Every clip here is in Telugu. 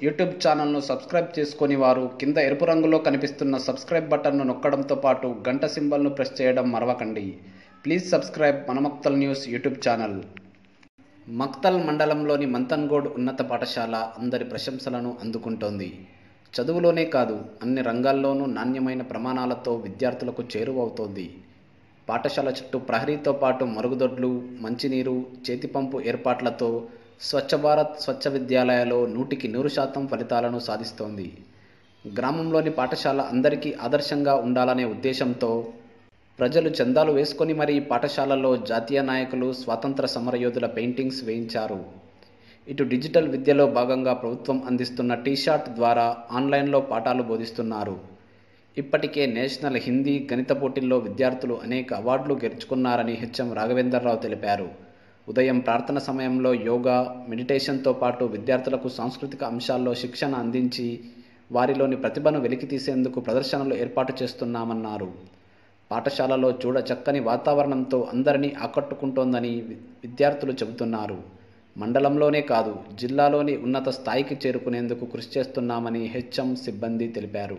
యూట్యూబ్ ఛానల్ను సబ్స్క్రైబ్ చేసుకొని వారు కింద ఎరుపు రంగులో కనిపిస్తున్న సబ్స్క్రైబ్ బటన్ను నొక్కడంతో పాటు గంట సింబల్ను ప్రెస్ చేయడం మరవకండి. ప్లీజ్ సబ్స్క్రైబ్ మన Makthal news YouTube channel. Makthal మండలంలోని మంతన్గోడ్ ఉన్నత పాఠశాల అందరి ప్రశంసలను అందుకుంటోంది. చదువులోనే కాదు అన్ని రంగాల్లోనూ నాణ్యమైన ప్రమాణాలతో విద్యార్థులకు చేరువవుతోంది. పాఠశాల చుట్టూ ప్రహరీతో పాటు మరుగుదొడ్లు, మంచినీరు, చేతిపంపు ఏర్పాట్లతో స్వచ్ఛ భారత్ స్వచ్ఛ విద్యాలయాలో 100% ఫలితాలను సాధిస్తోంది. గ్రామంలోని పాఠశాల అందరికీ ఆదర్శంగా ఉండాలనే ఉద్దేశంతో ప్రజలు చందాలు వేసుకొని మరీ పాఠశాలలో జాతీయ నాయకులు, స్వాతంత్ర సమరయోధుల పెయింటింగ్స్ వేయించారు. ఇటు డిజిటల్ విద్యలో భాగంగా ప్రభుత్వం అందిస్తున్న టీషాట్ ద్వారా ఆన్లైన్లో పాఠాలు బోధిస్తున్నారు. ఇప్పటికే నేషనల్ హిందీ, గణిత పోటీల్లో విద్యార్థులు అనేక అవార్డులు గెలుచుకున్నారని హెచ్ఎం రాఘవేంద్రరావు తెలిపారు. ఉదయం ప్రార్థన సమయంలో యోగా, మెడిటేషన్తో పాటు విద్యార్థులకు సాంస్కృతిక అంశాల్లో శిక్షణ అందించి వారిలోని ప్రతిభను వెలికితీసేందుకు ప్రదర్శనలు ఏర్పాటు చేస్తున్నామన్నారు. పాఠశాలలో చక్కని వాతావరణంతో అందరినీ ఆకట్టుకుంటోందని విద్యార్థులు చెబుతున్నారు. మండలంలోనే కాదు జిల్లాలోని ఉన్నత స్థాయికి చేరుకునేందుకు కృషి చేస్తున్నామని హెచ్ఎం సిబ్బంది తెలిపారు.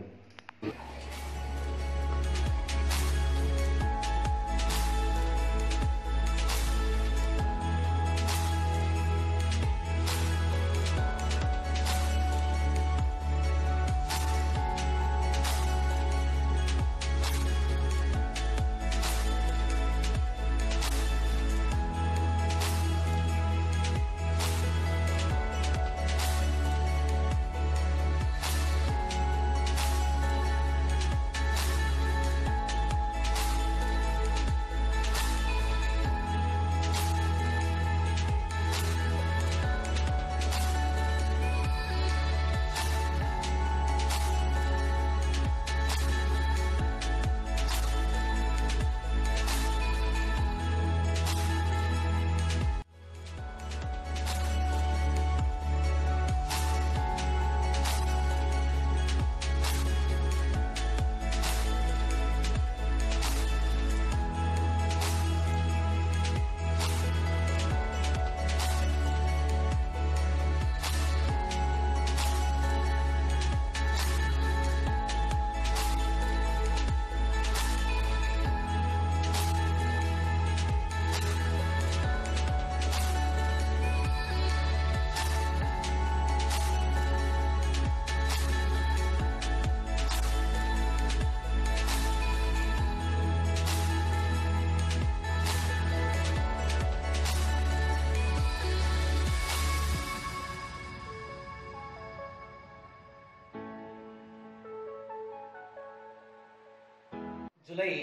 జూలై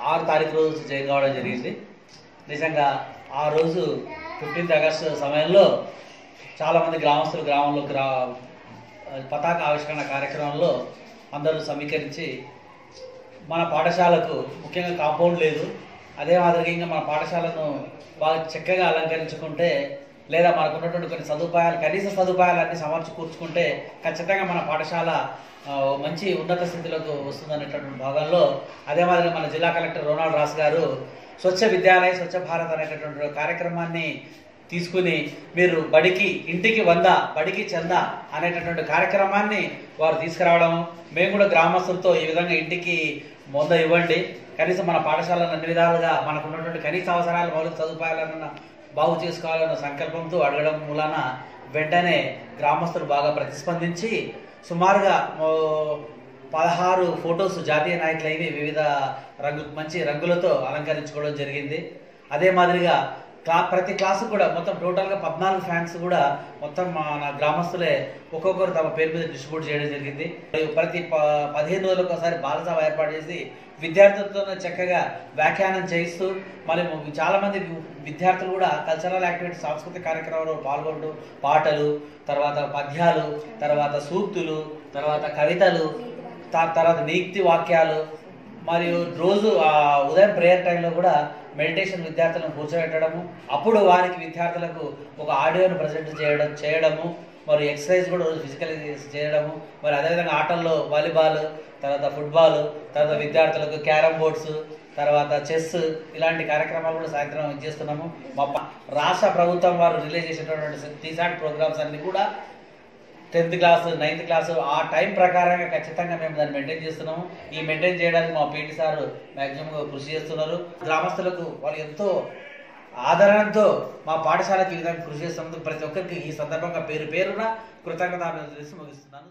6 తారీఖు రోజు జాయిన్ కావడం జరిగింది. నిజంగా ఆ రోజు 15 ఆగస్టు సమయంలో చాలామంది గ్రామస్తులు గ్రామంలో పతాక ఆవిష్కరణ కార్యక్రమంలో అందరూ సమీకరించి మన పాఠశాలకు ముఖ్యంగా కాంపౌండ్ లేదు, అదే మాదిరిగా మన పాఠశాలను బాగా చక్కగా అలంకరించుకుంటే లేదా మనకు ఉన్నటువంటి కొన్ని సదుపాయాలు, కనీస సదుపాయాలన్నీ సమర్చకూర్చుకుంటే ఖచ్చితంగా మన పాఠశాల మంచి ఉన్నత స్థితిలోకి వస్తుందనేటటువంటి భాగంలో అదే మాదిరిగా మన జిల్లా కలెక్టర్ రోనాల్డ్ రాస్ గారు స్వచ్ఛ విద్యాలయ స్వచ్ఛ భారత్ అనేటటువంటి కార్యక్రమాన్ని తీసుకుని మీరు బడికి ఇంటికి 100 బడికి 100 అనేటటువంటి కార్యక్రమాన్ని వారు తీసుకురావడం, మేము కూడా గ్రామస్తులతో ఈ విధంగా ఇంటికి 100 ఇవ్వండి, కనీసం మన పాఠశాలను అన్ని విధాలుగా మనకు ఉన్నటువంటి కనీస అవసరాలు, మౌలిక సదుపాయాలను బాగు చేసుకోవాలన్న సంకల్పంతో అడగడం మూలాన వెంటనే గ్రామస్తులు బాగా ప్రతిస్పందించి సుమారుగా 16 ఫొటోస్ జాతీయ నాయకులైవి వివిధ మంచి రంగులతో అలంకరించుకోవడం జరిగింది. అదే మాదిరిగా ప్రతి క్లాసు కూడా మొత్తం టోటల్గా 14 ఫ్యాన్స్ కూడా మొత్తం మన గ్రామస్తులే ఒక్కొక్కరు తమ పేరు మీద డిస్ట్రిబ్యూట్ చేయడం జరిగింది. ప్రతి 15 రోజులకు ఒకసారి బాలసభ ఏర్పాటు చేసి విద్యార్థులతో చక్కగా వ్యాఖ్యానం చేయిస్తూ మరి చాలామంది విద్యార్థులు కూడా కల్చరల్ యాక్టివిటీ సాంస్కృతిక కార్యక్రమంలో పాల్గొంటూ పాటలు, తర్వాత పద్యాలు, తర్వాత సూక్తులు, తర్వాత కవితలు, తర్వాత నీతి వాక్యాలు మరియు రోజు ఉదయం ప్రేయర్ టైంలో కూడా మెడిటేషన్ విద్యార్థులను కూర్చోబెట్టడము, అప్పుడు వారికి విద్యార్థులకు ఒక ఆడియోను ప్రజెంట్ చేయడము, మరి ఎక్సర్సైజ్ కూడా రోజు ఫిజికల్ చేయడము, మరి అదేవిధంగా ఆటల్లో వాలీబాల్, తర్వాత ఫుట్బాల్, తర్వాత విద్యార్థులకు క్యారమ్ బోర్డ్స్, తర్వాత చెస్ ఇలాంటి కార్యక్రమాలు కూడా సాయంత్రం చేస్తున్నాము. మా రాష్ట్ర ప్రభుత్వం వారు రిలీజ్ చేసేటటువంటి టీసాట్ ప్రోగ్రామ్స్ అన్ని కూడా 10th క్లాస్ 9th క్లాస్ ఆ టైం ప్రకారంగా ఖచ్చితంగా మేము దాన్ని మెయింటైన్ చేస్తున్నాము. ఈ మెయింటైన్ చేయడానికి మా పీటీ సార్ మ్యాక్సిమం కృషి చేస్తున్నారు. గ్రామస్తులకు వాళ్ళు ఎంతో ఆదరణతో మా పాఠశాలకి ఈ విధంగా కృషి చేస్తున్నందుకు ప్రతి ఒక్కరికి ఈ సందర్భంగా పేరున కృతజ్ఞతలు తెలిసి ముగిస్తున్నాను.